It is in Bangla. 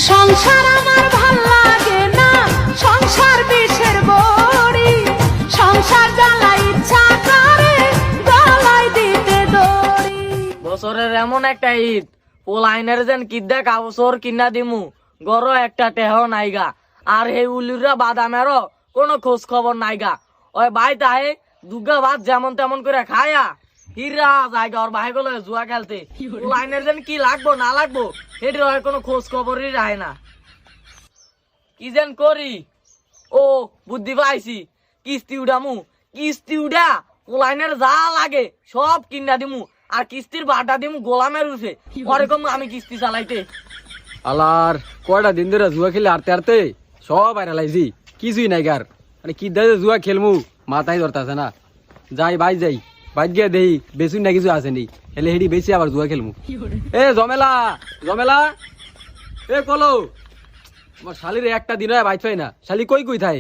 সংসার আমার ভাল লাগে না, সংসার বিষের বড়ি, সংসার জ্বালা ইচ্ছা করে গলায় দিতে দড়ি। বছরের এমন একটা ঈদ পোলাইনের যেন কিদ্দা কাবছর কিনা দিমু গড় একটা টেহ নাইগা, আর এই উলিরা বাদামেরও কোনো খোঁজ খবর নাইগা। ওই ভাই তাহে দুর্গা ভাত যেমন তেমন করে খায়া হিরা জায়গা ওর ভাই গুলো জুয়া খেলতে। পোলাইনের যেন কি লাগবো না লাগবো এটির হয় কোনো খোঁজ খবরই রাখে না। কি যেন করি, ও বুদ্ধি পাইছি, কিস্তি উঠামু, কিস্তি উঠা পোলাইনের যা লাগে সব কিনা দিমু, আর কিস্তির বাটা দিমু গোলামের উঠে ওরকম আমি কিস্তি চালাইতে। আলার কয়টা দিন ধরে জুয়া খেলে হারতে হারতে সব বাইরে লাইছি, কিছুই নাই গার। মানে কি দায় জুয়া খেলমু মাথায় ধরতেছে না। যাই ভাই যাই বাইক গিয়ে দেই বেশি না কিছু আসেনি, হেলে হেডি বেশি আবার জুয়া খেলমু। এ জমেলা জমেলা, এ কলো আমার শালির একটা দিন হয় বাইক পাই না, শালি কই কই থাই।